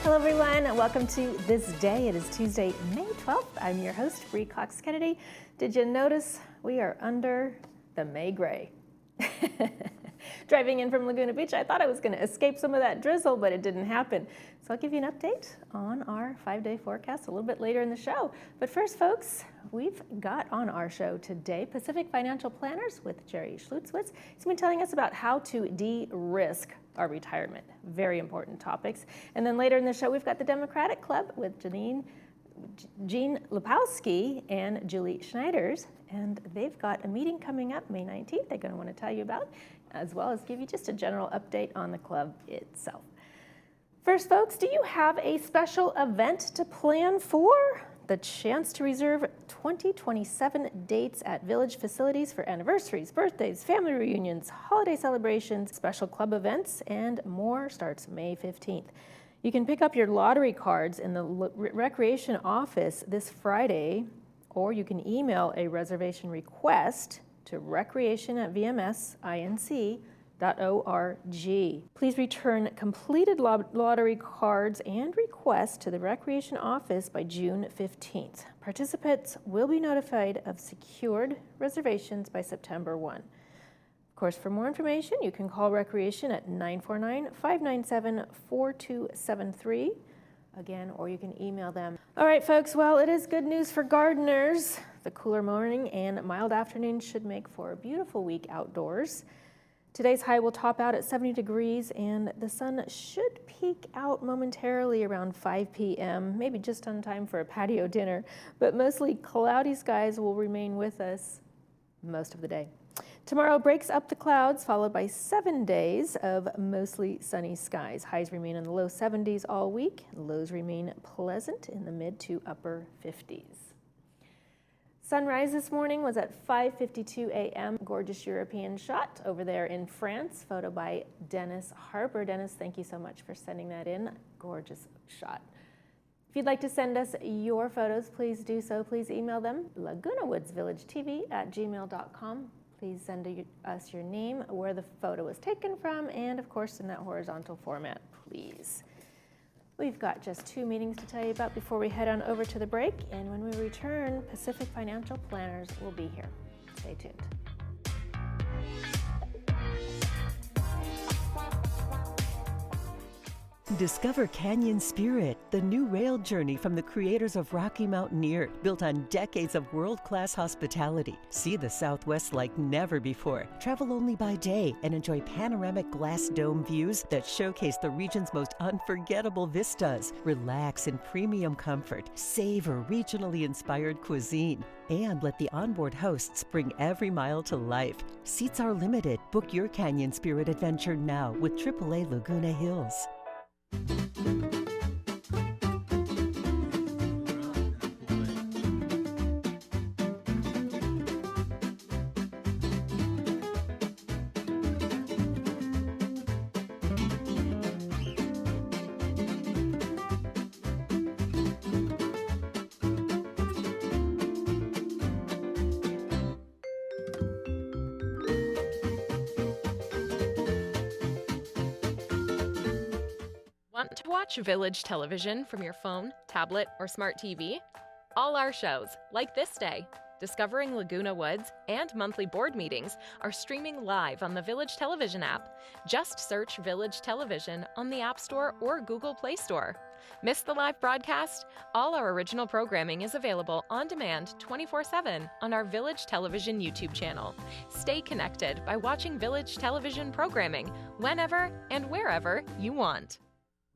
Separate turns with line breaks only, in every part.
Hello everyone, welcome to This Day. It is Tuesday, May 12th. I'm your host, Bree Cox Kennedy. Did you notice we are under the May gray? Driving in from Laguna Beach, I thought I was going to escape some of that drizzle, but it didn't happen. So I'll give you an update on our 5-day forecast a little bit later in the show. But first, folks, we've got on our show today Pacific Financial Planners with Jerry Schlutzwitz. He's been telling us about how to de-risk our retirement. Very important topics. And then later in the show, we've got the Democratic Club with Jean Lepowski and Julie Schneiders, and they've got a meeting coming up May 19th they're going to want to tell you about, as well as give you just a general update on the club itself. First, folks, do you have a special event to plan for? The chance to reserve 2027 dates at Village facilities for anniversaries, birthdays, family reunions, holiday celebrations, special club events, and more starts May 15th. You can pick up your lottery cards in the Recreation office this Friday, or you can email a reservation request to recreation@vmsinc.org. Please return completed lottery cards and requests to the Recreation office by June 15th. Participants will be notified of secured reservations by September 1. Of course, for more information, you can call Recreation at 949-597-4273, again, or you can email them. All right, folks, well, it is good news for gardeners. The cooler morning and mild afternoon should make for a beautiful week outdoors. Today's high will top out at 70 degrees, and the sun should peek out momentarily around 5 p.m., maybe just on time for a patio dinner, but mostly cloudy skies will remain with us most of the day. Tomorrow breaks up the clouds, followed by 7 days of mostly sunny skies. Highs remain in the low 70s all week. Lows remain pleasant in the mid to upper 50s. Sunrise this morning was at 5:52 a.m. Gorgeous European shot over there in France. Photo by Dennis Harper. Dennis, thank you so much for sending that in. Gorgeous shot. If you'd like to send us your photos, please do so. Please email them, lagunawoodsvillagetv@gmail.com. Please send us your name, where the photo was taken from, and of course in that horizontal format, please. We've got just 2 meetings to tell you about before we head on over to the break, and when we return, Pacific Financial Planners will be here. Stay tuned.
Discover Canyon Spirit, the new rail journey from the creators of Rocky Mountaineer, built on decades of world-class hospitality. See the Southwest like never before. Travel only by day and enjoy panoramic glass dome views that showcase the region's most unforgettable vistas. Relax in premium comfort, savor regionally inspired cuisine, and let the onboard hosts bring every mile to life. Seats are limited. Book your Canyon Spirit adventure now with AAA Laguna Hills.
Want to watch Village television from your phone, tablet, or smart TV? All our shows, like ThisDay, Discovering Laguna Woods, and monthly board meetings are streaming live on the Village television app. Just search Village Television on the App Store or Google Play Store. Miss the live broadcast? All our original programming is available on demand 24/7 on our Village Television YouTube channel. Stay connected by watching Village television programming whenever and wherever you want.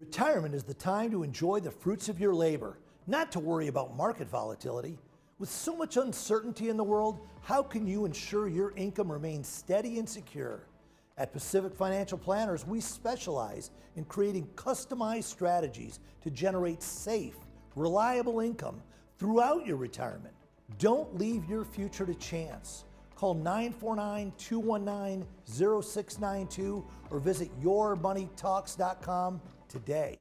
Retirement is the time to enjoy the fruits of your labor, not to worry about market volatility. With so much uncertainty in the world, how can you ensure your income remains steady and secure? At Pacific Financial Planners, we specialize in creating customized strategies to generate safe, reliable income throughout your retirement. Don't leave your future to chance. Call 949-219-0692 or visit yourmoneytalks.com today.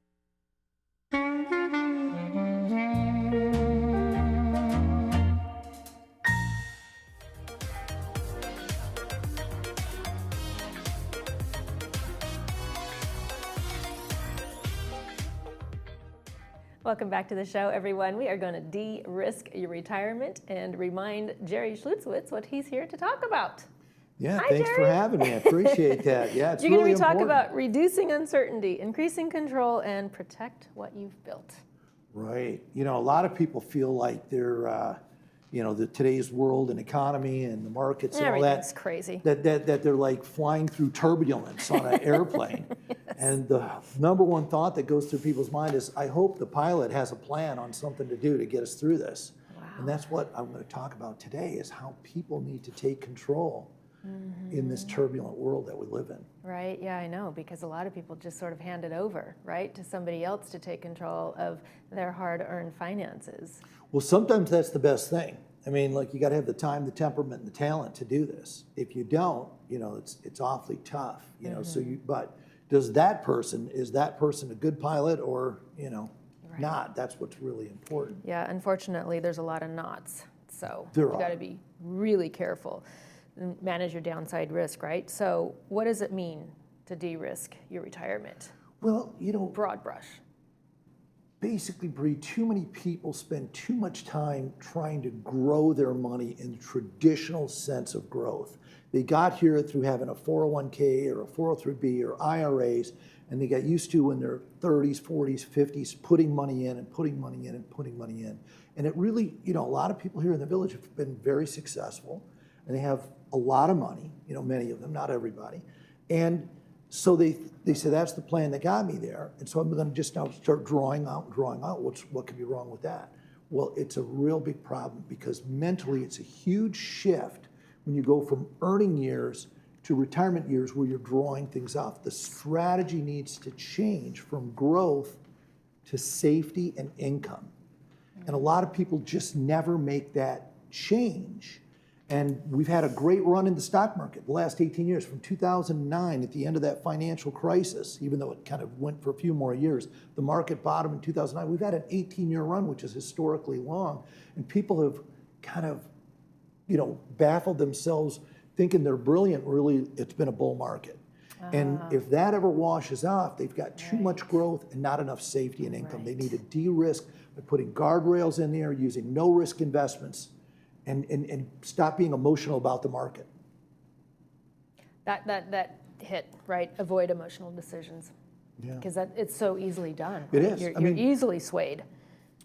Welcome back to the show, everyone. We are going to de-risk your retirement and remind Jerry Schlutzwitz what he's here to talk about.
Yeah,
Hi,
thanks
Jerry.
for having me. I appreciate that. Yeah, it's
You're
really
going to be talking
important.
about reducing uncertainty, increasing control, and protect what you've built.
Right. You know, a lot of people feel like they're, you know, today's world and economy and the markets and all
Everything's
that.
crazy.
That they're like flying through turbulence on an airplane.
Yes.
And the number one thought that goes through people's mind is, I hope the pilot has a plan on something to do to get us through this.
Wow.
And that's what I'm going to talk about today, is how people need to take control in this turbulent world that we live in.
Right, yeah, I know, because a lot of people just sort of hand it over, right, to somebody else to take control of their hard-earned finances.
Well, sometimes that's the best thing. I mean, like, you got to have the time, the temperament, and the talent to do this. If you don't, you know, it's awfully tough. You know, so but is that person a good pilot or, you know, not? That's what's really important.
Yeah, unfortunately, there's a lot of knots, so
There
you got
are.
to be really careful and manage your downside risk, right? So, what does it mean to de-risk your retirement?
Well, you know,
Broad brush.
basically, Bree, too many people spend too much time trying to grow their money in the traditional sense of growth. They got here through having a 401k or a 403b or IRAs, and they got used to, in their 30s, 40s, 50s, putting money in and putting money in and putting money in. And it really, you know, a lot of people here in the village have been very successful, and they have a lot of money, you know, many of them, not everybody. And so they said, that's the plan that got me there. And so I'm going to just now start drawing out. What could be wrong with that? Well, it's a real big problem, because mentally it's a huge shift when you go from earning years to retirement years where you're drawing things off. The strategy needs to change from growth to safety and income. And a lot of people just never make that change. And we've had a great run in the stock market the last 18 years, from 2009 at the end of that financial crisis, even though it kind of went for a few more years. The market bottomed in 2009. We've had an 18-year run, which is historically long. And people have kind of, you know, baffled themselves thinking they're brilliant. Really, it's been a bull market. And if that ever washes off, they've got too much growth and not enough safety and income. They need to de-risk by putting guardrails in there, using no-risk investments, and stop being emotional about the market.
That hit, right? Avoid emotional decisions.
Yeah.
Because it's so easily done.
It
right?
is.
You're
I mean,
easily swayed.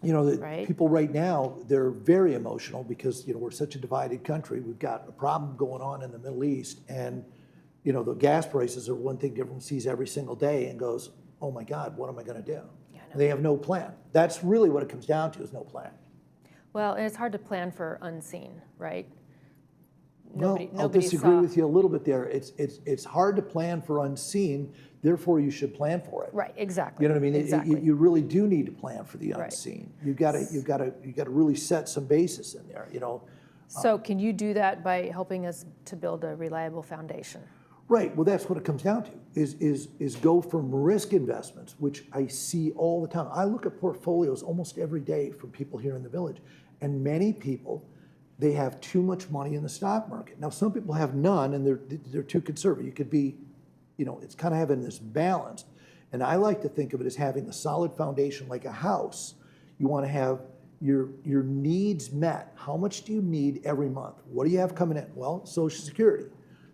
You know,
Right.
people right now, they're very emotional because, you know, we're such a divided country. We've got a problem going on in the Middle East, and, you know, the gas prices are one thing everyone sees every single day and goes, oh my God, what am I going to do?
Yeah, I know.
And they have no plan. That's really what it comes down to, is no plan.
Well, and it's hard to plan for unseen, right?
Well, I'll
nobody
disagree
saw-
with you a little bit there. It's hard to plan for unseen, therefore you should plan for it.
Right, exactly.
You know what I mean?
Exactly.
You really do need to plan for the
Right.
unseen. You've got to really set some basis in there. You know.
So can you do that by helping us to build a reliable foundation?
Right. Well, that's what it comes down to. Is go from risk investments, which I see all the time. I look at portfolios almost every day from people here in the village, and many people, they have too much money in the stock market. Now, some people have none, and they're too conservative. You could be, you know, it's kind of having this balance. And I like to think of it as having a solid foundation like a house. You want to have your needs met. How much do you need every month? What do you have coming in? Well, Social Security.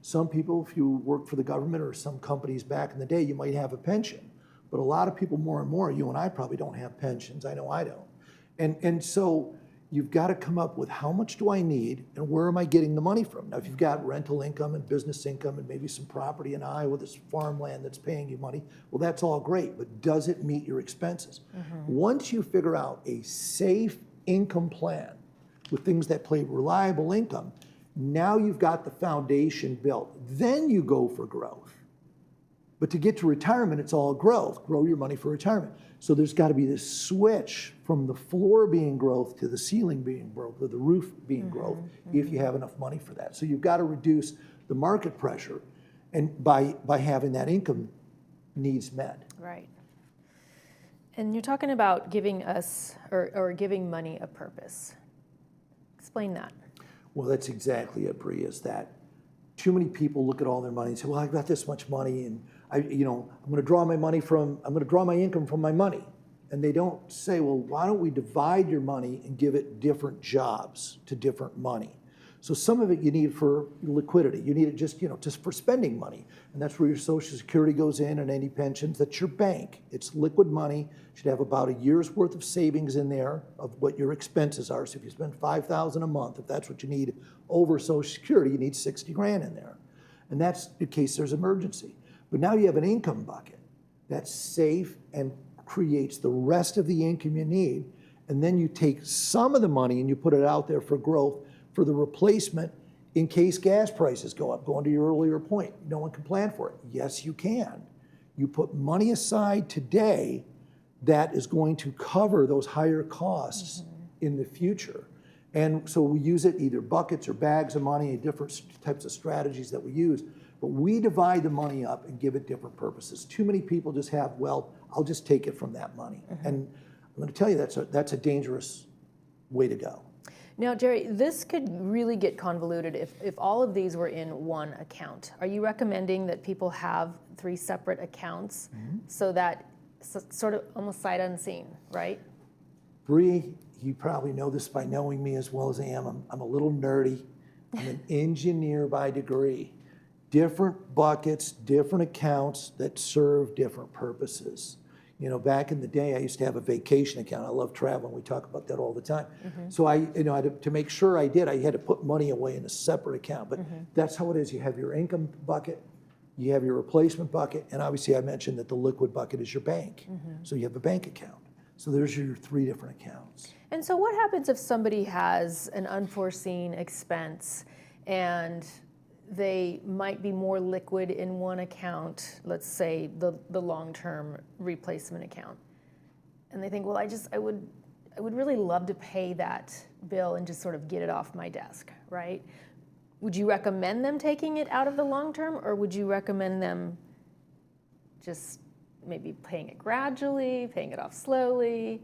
Some people, if you work for the government or some companies back in the day, you might have a pension. But a lot of people, more and more, you and I probably don't have pensions. I know I don't. And so you've got to come up with, how much do I need and where am I getting the money from? Now, if you've got rental income and business income and maybe some property in Iowa, this farmland that's paying you money, well, that's all great, but does it meet your expenses? Once you figure out a safe income plan with things that pay reliable income, now you've got the foundation built. Then you go for growth. But to get to retirement, it's all growth. Grow your money for retirement. So there's got to be this switch from the floor being growth to the ceiling being growth, or the roof being growth, if you have enough money for that. So you've got to reduce the market pressure, and by having that income needs met.
Right. And you're talking about giving us, or giving money a purpose. Explain that.
Well, that's exactly it, Bree, is that too many people look at all their money and say, well, I've got this much money, and I'm going to draw my income from my money. and they don't say, well, why don't we divide your money and give it different jobs to different money? So some of it you need for liquidity. You need it just, just for spending money. And that's where your Social Security goes in and any pensions. That's your bank. It's liquid money. You should have about a year's worth of savings in there of what your expenses are. So if you spend $5,000 a month, if that's what you need over Social Security, you need 60 grand in there. And that's in case there's emergency. But now you have an income bucket that's safe and creates the rest of the income you need. And then you take some of the money and you put it out there for growth, for the replacement in case gas prices go up. Going to your earlier point, no one can plan for it. Yes, you can. You put money aside today that is going to cover those higher costs in the future. And so we use it either buckets or bags of money, different types of strategies that we use. But we divide the money up and give it different purposes. Too many people just have, well, I'll just take it from that money. And I'm going to tell you that's a dangerous way to go.
Now, Jerry, this could really get convoluted if all of these were in one account. Are you recommending that people have 3 separate accounts so that sort of almost sight unseen, right?
Bree, you probably know this by knowing me as well as I am. I'm a little nerdy. I'm an engineer by degree. Different buckets, different accounts that serve different purposes. Back in the day, I used to have a vacation account. I love traveling. We talk about that all the time. So to make sure I did, I had to put money away in a separate account. But that's how it is. You have your income bucket, you have your replacement bucket, and obviously I mentioned that the liquid bucket is your bank. So you have a bank account. So there's your 3 different accounts.
And so what happens if somebody has an unforeseen expense and they might be more liquid in one account, let's say the long-term replacement account, and they think, well, I would really love to pay that bill and just sort of get it off my desk, right? Would you recommend them taking it out of the long-term, or would you recommend them just maybe paying it gradually, paying it off slowly?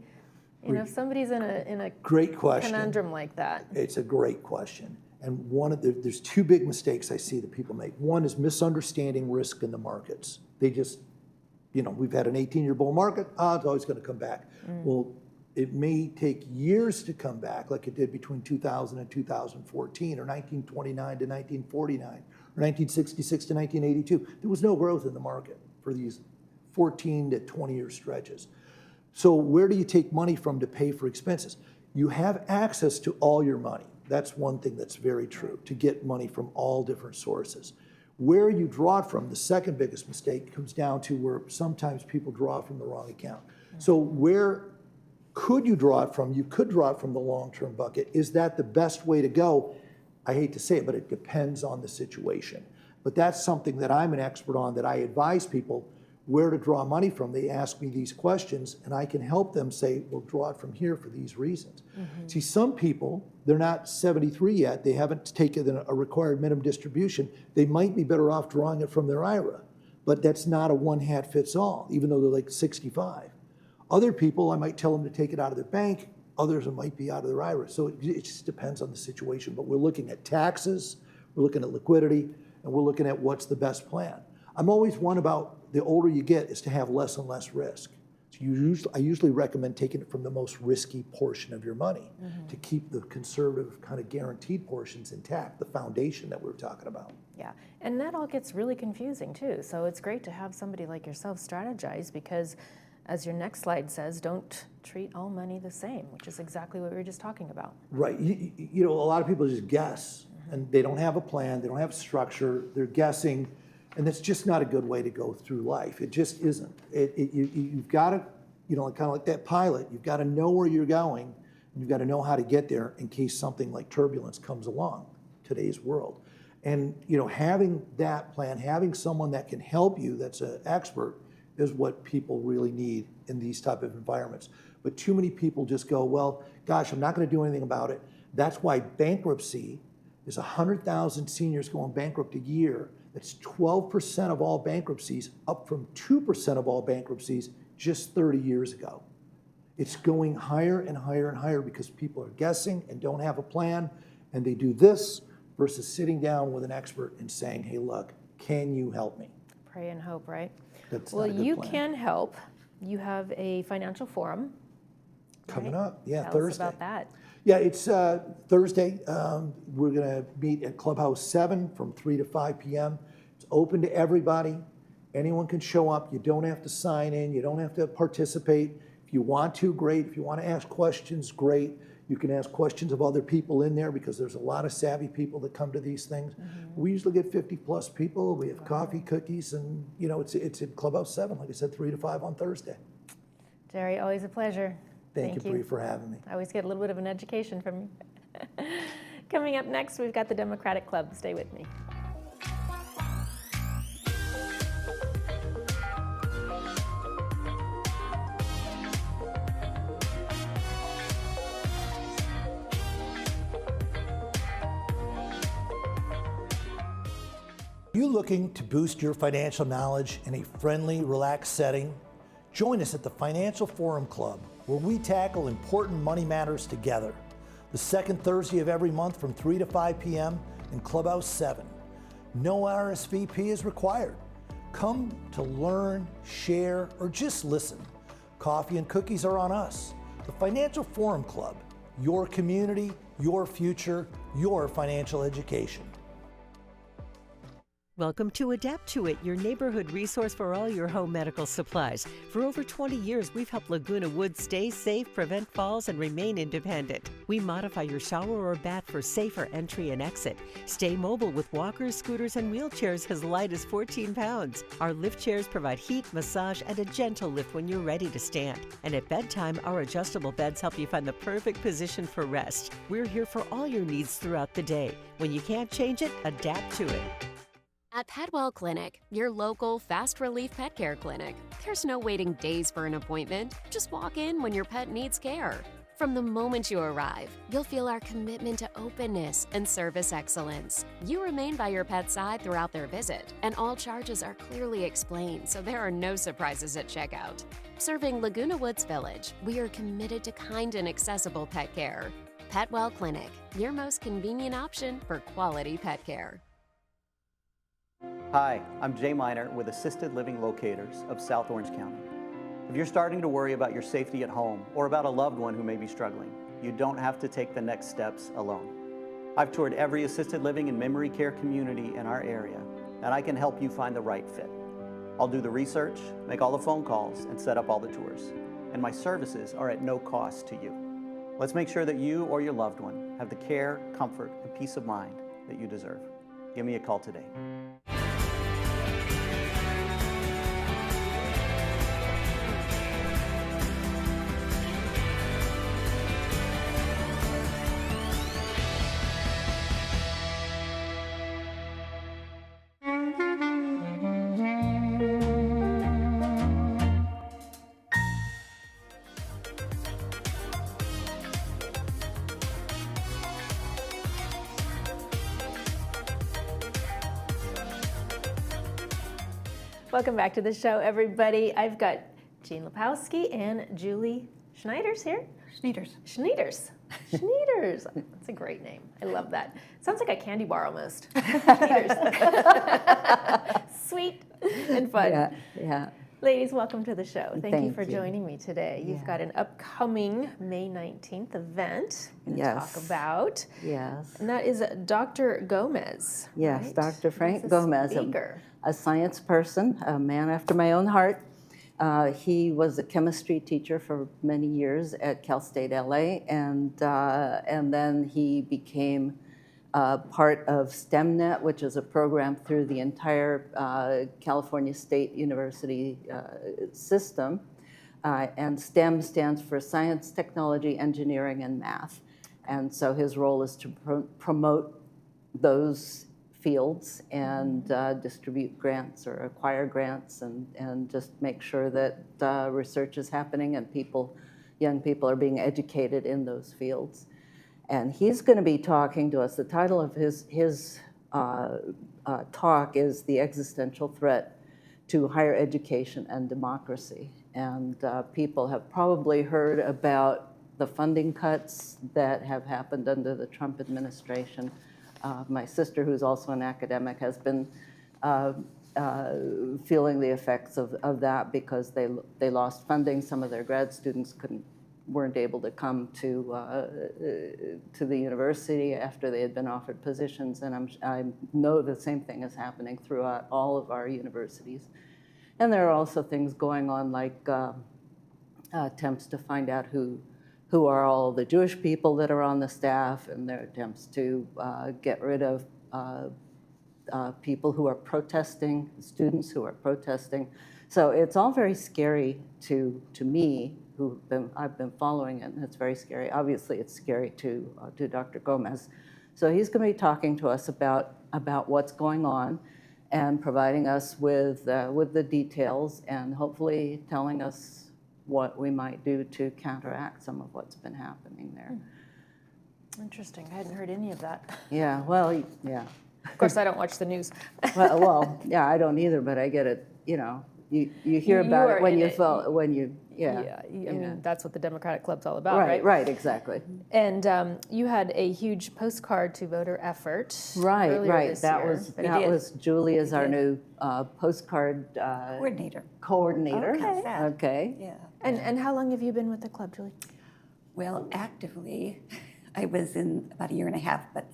If somebody's in a
great question
conundrum like that.
It's a great question. And there's 2 big mistakes I see that people make. One is misunderstanding risk in the markets. They just, we've had an 18-year bull market, it's always going to come back. Well, it may take years to come back, like it did between 2000 and 2014, or 1929 to 1949, or 1966 to 1982. There was no growth in the market for these 14 to 20-year stretches. So where do you take money from to pay for expenses? You have access to all your money. That's one thing that's very true, to get money from all different sources. Where you draw it from, the second biggest mistake comes down to where sometimes people draw from the wrong account. So where could you draw it from? You could draw it from the long-term bucket. Is that the best way to go? I hate to say it, but it depends on the situation. But that's something that I'm an expert on, that I advise people where to draw money from. They ask me these questions, and I can help them say, well, draw it from here for these reasons. See, some people, they're not 73 yet, they haven't taken a required minimum distribution, they might be better off drawing it from their IRA, but that's not a one-hat-fits-all, even though they're like 65. Other people, I might tell them to take it out of their bank, others it might be out of their IRA. So it just depends on the situation, but we're looking at taxes, we're looking at liquidity, and we're looking at what's the best plan. I'm always one about the older you get is to have less and less risk. So I usually recommend taking it from the most risky portion of your money to keep the conservative kind of guaranteed portions intact, the foundation that we were talking about.
Yeah, and that all gets really confusing too. So it's great to have somebody like yourself strategize, because as your next slide says, don't treat all money the same, which is exactly what we were just talking about.
Right, a lot of people just guess and they don't have a plan, they don't have structure, they're guessing. And that's just not a good way to go through life. It just isn't. You've got to, kind of like that pilot, you've got to know where you're going, and you've got to know how to get there in case something like turbulence comes along, today's world. And having that plan, having someone that can help you, that's an expert, is what people really need in these type of environments. But too many people just go, well, gosh, I'm not going to do anything about it. That's why bankruptcy is 100,000 seniors going bankrupt a year. That's 12% of all bankruptcies, up from 2% of all bankruptcies just 30 years ago. It's going higher and higher and higher because people are guessing and don't have a plan, and they do this versus sitting down with an expert and saying, hey, look, can you help me?
Pray and hope, right?
That's
well,
not a good
you
plan.
can help you have a financial forum
Coming
right?
up, yeah,
Tell
Thursday.
us about that.
Yeah, it's Thursday. We're going to meet at Clubhouse 7 from 3 to 5 p.m. It's open to everybody. Anyone can show up. You don't have to sign in. You don't have to participate. If you want to, great. If you want to ask questions, great. You can ask questions of other people in there because there's a lot of savvy people that come to these things. We usually get 50 plus people. We have coffee, cookies, and you know, it's at Clubhouse 7, like I said, 3 to 5 on Thursday.
Jerry, always a pleasure.
Thank you, Bree, for having me.
I always get a little bit of an education from you. Coming up next, we've got the Democratic Club. Stay with me.
Are you looking to boost your financial knowledge in a friendly, relaxed setting? Join us at the Financial Forum Club, where we tackle important money matters together. The second Thursday of every month from 3 to 5 p.m. in Clubhouse 7. No RSVP is required. Come to learn, share, or just listen. Coffee and cookies are on us. The Financial Forum Club, your community, your future, your financial education.
Welcome to Adapt to It, your neighborhood resource for all your home medical supplies. For over 20 years, we've helped Laguna Woods stay safe, prevent falls, and remain independent. We modify your shower or bath for safer entry and exit. Stay mobile with walkers, scooters, and wheelchairs as light as 14 pounds. Our lift chairs provide heat, massage, and a gentle lift when you're ready to stand. And at bedtime, our adjustable beds help you find the perfect position for rest. We're here for all your needs throughout the day. When you can't change it, adapt to it.
At Petwell Clinic, your local fast relief pet care clinic, there's no waiting days for an appointment. Just walk in when your pet needs care. From the moment you arrive, you'll feel our commitment to openness and service excellence. You remain by your pet's side throughout their visit, and all charges are clearly explained, so there are no surprises at checkout. Serving Laguna Woods Village, we are committed to kind and accessible pet care. Petwell Clinic, your most convenient option for quality pet care.
Hi, I'm Jay Miner with Assisted Living Locators of South Orange County. If you're starting to worry about your safety at home or about a loved one who may be struggling, you don't have to take the next steps alone. I've toured every assisted living and memory care community in our area, and I can help you find the right fit. I'll do the research, make all the phone calls, and set up all the tours. And my services are at no cost to you. Let's make sure that you or your loved one have the care, comfort, and peace of mind that you deserve. Give me a call today.
Welcome back to the show, everybody. I've got Jean Lepowski and Julie Schneiders here. Schneiders. That's a great name. I love that. Sounds like a candy bar almost. Schneiders. Sweet and fun.
Yeah.
Ladies, welcome to the show. Thank you
Thank
for
you.
joining me today. You've got an upcoming May 19th event to
Yes.
talk about.
Yes.
And that is Dr. Gomez.
Yes,
right?
Dr. Frank
He's a
Gomez,
speaker.
a science person, a man after my own heart. He was a chemistry teacher for many years at Cal State LA, and then he became part of STEMnet, which is a program through the entire California State University system. And STEM stands for Science, Technology, Engineering, and Math. And so his role is to promote those fields and distribute grants or acquire grants and just make sure that research is happening and young people are being educated in those fields. And he's going to be talking to us. The title of his talk is The Existential Threat to Higher Education and Democracy. And people have probably heard about the funding cuts that have happened under the Trump administration. My sister, who's also an academic, has been feeling the effects of that because they lost funding. Some of their grad students weren't able to come to the university after they had been offered positions, and I know the same thing is happening throughout all of our universities. And there are also things going on like attempts to find out who are all the Jewish people that are on the staff, and there are attempts to get rid of people who are protesting, students who are protesting. So it's all very scary to me, I've been following it, and it's very scary. Obviously, it's scary to Dr. Gomez. So he's going to be talking to us about what's going on and providing us with the details and hopefully telling us what we might do to counteract some of what's been happening there.
Interesting. I hadn't heard any of that.
Yeah, well, yeah.
Of course, I don't watch the news.
well, yeah, I don't either, but I get it. You know, you hear about it when you
Yeah, I mean, that's what the Democratic Club's all about, right?
Right, exactly.
And you had a huge postcard to voter effort.
Right.
This
That
year.
was Julie is our new postcard coordinator. Okay.
Yeah.
And how long have you been with the club, Julie?
Well, actively, I was in about a year and a half, but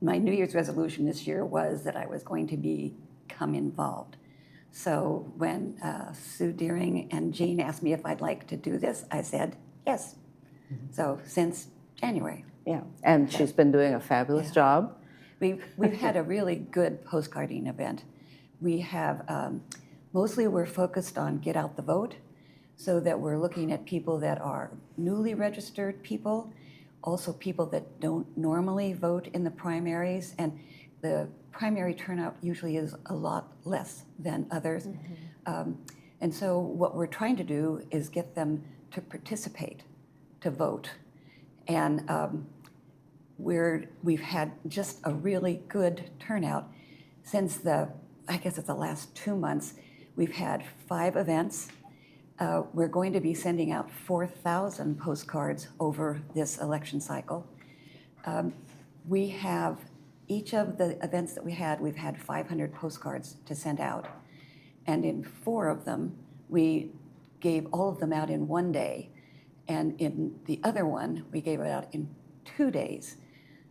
my New Year's resolution this year was that I was going to become involved. So when Sue Deering and Jean asked me if I'd like to do this, I said yes. So since January.
Yeah, and she's been doing a fabulous job.
We've had a really good postcarding event. We have, mostly we're focused on get out the vote, so that we're looking at people that are newly registered people, also people that don't normally vote in the primaries, and the primary turnout usually is a lot less than others. And so what we're trying to do is get them to participate, to vote. And we've had just a really good turnout. Since I guess it's the last 2 months, we've had 5 events. We're going to be sending out 4,000 postcards over this election cycle. We have, each of the events that we've had 500 postcards to send out. And in 4 of them, we gave all of them out in 1 day. And in the other one, we gave it out in 2 days.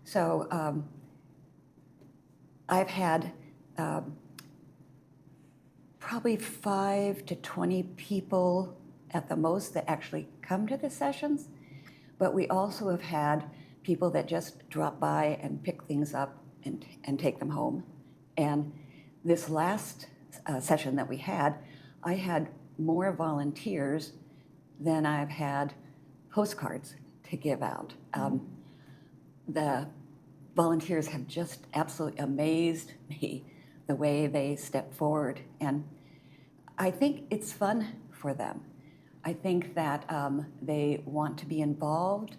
So I've had probably 5 to 20 people at the most that actually come to the sessions. But we also have had people that just drop by and pick things up and take them home. And this last session that we had, I had more volunteers than I've had postcards to give out. The volunteers have just absolutely amazed me the way they step forward. And I think it's fun for them. I think that they want to be involved.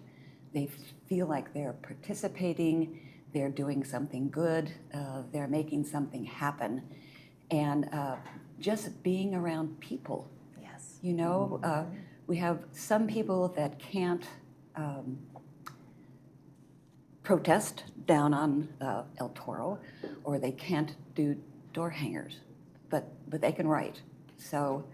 They feel like they're participating. They're doing something good. They're making something happen. And just being around people.
Yes.
You know, we have some people that can't protest down on El Toro, or they can't do door hangers, but they can write. So,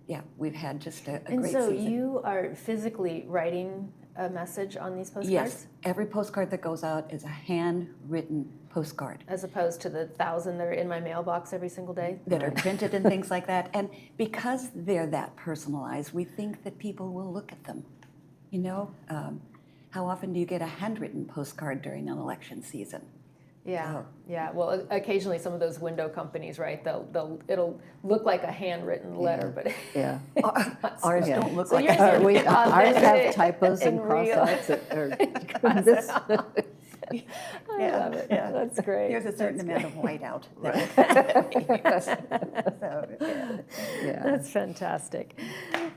yeah, we've had just a great season.
And so you are physically writing a message on these postcards?
Yes, every postcard that goes out is a handwritten postcard.
As opposed to the 1,000 that are in my mailbox every single day?
That are printed and things like that. And because they're that personalized, we think that people will look at them. You know, how often do you get a handwritten postcard during an election season?
Yeah, yeah. Well, occasionally some of those window companies, right? It'll look like a handwritten letter, but
Yeah.
Ours don't look
So
like
yours
that.
Ours
authentic
have typos and
and real.
cross-outs that are
I love it.
Yeah.
That's great.
There's a certain amount of whiteout. So,
yeah.
That's fantastic.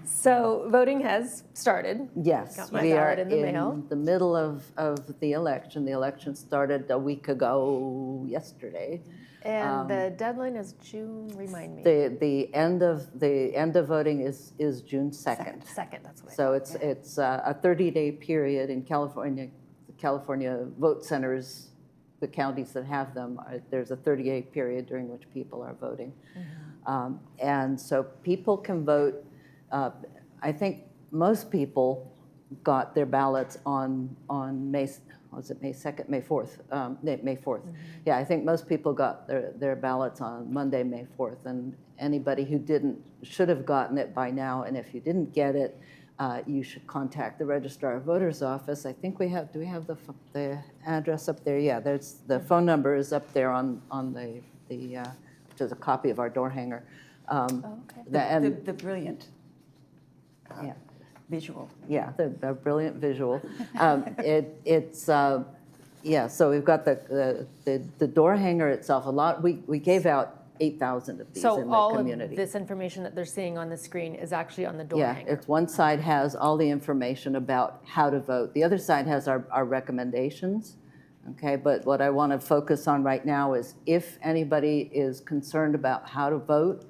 So voting has started.
Yes,
Got my
we are
ballot in the mail.
the middle of the election. The election started a week ago yesterday.
And the deadline is June, remind me.
The end of voting is June 2nd.
Second, that's what I
So
thought.
it's a 30-day period in California. The California vote centers the counties that have them, there's a 30-day period during which people are voting. And so people can vote. I think most people got their ballots on May, was it May 2nd, May 4th? May 4th. Yeah, I think most people got their ballots on Monday, May 4th, and anybody who didn't should have gotten it by now, and if you didn't get it, you should contact the Registrar of Voters office. I think we have, do we have the address up there? Yeah, there's the phone number is up there on the which is a copy of our door hanger.
The brilliant
Yeah.
visual.
Yeah, the brilliant visual. Yeah, so we've got the door hanger itself. We gave out 8,000 of these
So
in the
all
community.
of this information that they're seeing on the screen is actually on the door
Yeah,
hanger.
it's one side has all the information about how to vote. The other side has our recommendations. Okay, but what I want to focus on right now is if anybody is concerned about how to vote,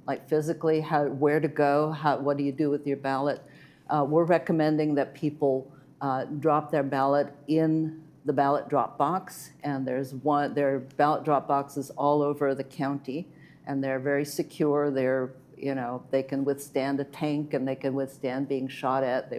like physically, where to go, what do you do with your ballot? We're recommending that people drop their ballot in the ballot drop box, and there are ballot drop boxes all over the county, and they're very secure. They can withstand a tank, and they can withstand being shot at.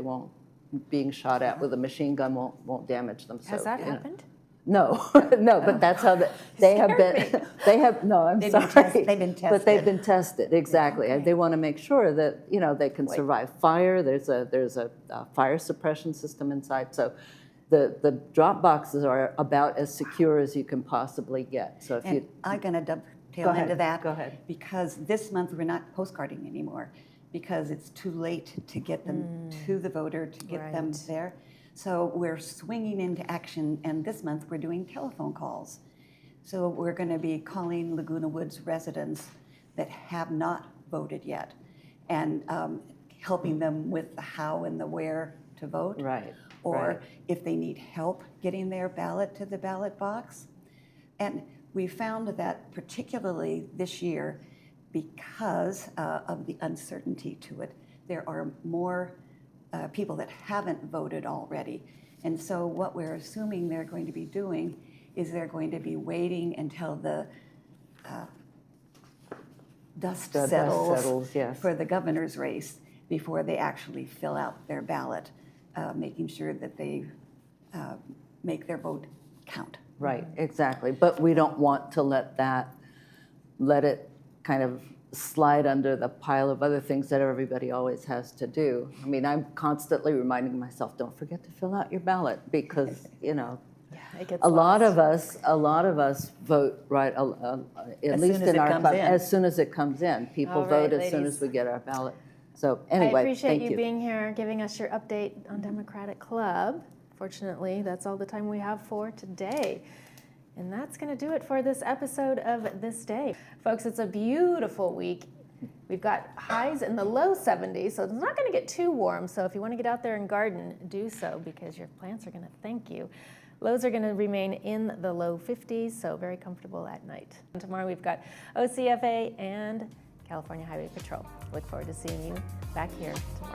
Being shot at with a machine gun won't damage them.
Has that happened?
No, no, but that's how they have been. They have no. I'm
They've
sorry.
been tested.
But they've been tested exactly.
Okay.
They want to make sure that they can survive fire. There's a fire suppression system inside. So the drop boxes are about as secure as you can possibly get. So if
And
you
I'm going to
Go
dovetail
ahead,
into that.
go ahead.
Because this month we're not postcarding anymore because it's too late to get them to the voter, to get them
Right.
there. So we're swinging into action, and this month we're doing telephone calls. So we're going to be calling Laguna Woods residents that have not voted yet and helping them with the how and the where to vote.
Right,
Or
right.
if they need help getting their ballot to the ballot box. And we found that particularly this year, because of the uncertainty to it, there are more people that haven't voted already. And so what we're assuming they're going to be doing is they're going to be waiting until the dust
The dust settles, yes.
for the governor's race before they actually fill out their ballot, making sure that they make their vote count.
Right, exactly. But we don't want to let it kind of slide under the pile of other things that everybody always has to do. I mean, I'm constantly reminding myself, don't forget to fill out your ballot because,
It gets
a lot
lost.
of us vote right, at least
soon as
in
it
our
comes
club,
in.
as soon as it comes in. People
All right,
vote as soon
ladies.
as we get our ballot. So anyway,
I appreciate
thank
you being here, giving us your update on Democratic Club. Fortunately, that's all the time we have for today. And that's going to do it for this episode of This Day. Folks, it's a beautiful week. We've got highs in the low 70s, so it's not going to get too warm. So if you want to get out there and garden, do so because your plants are going to thank you. Lows are going to remain in the low 50s, so very comfortable at night. And tomorrow we've got OCFA and California Highway Patrol. Look forward to seeing you back here tomorrow.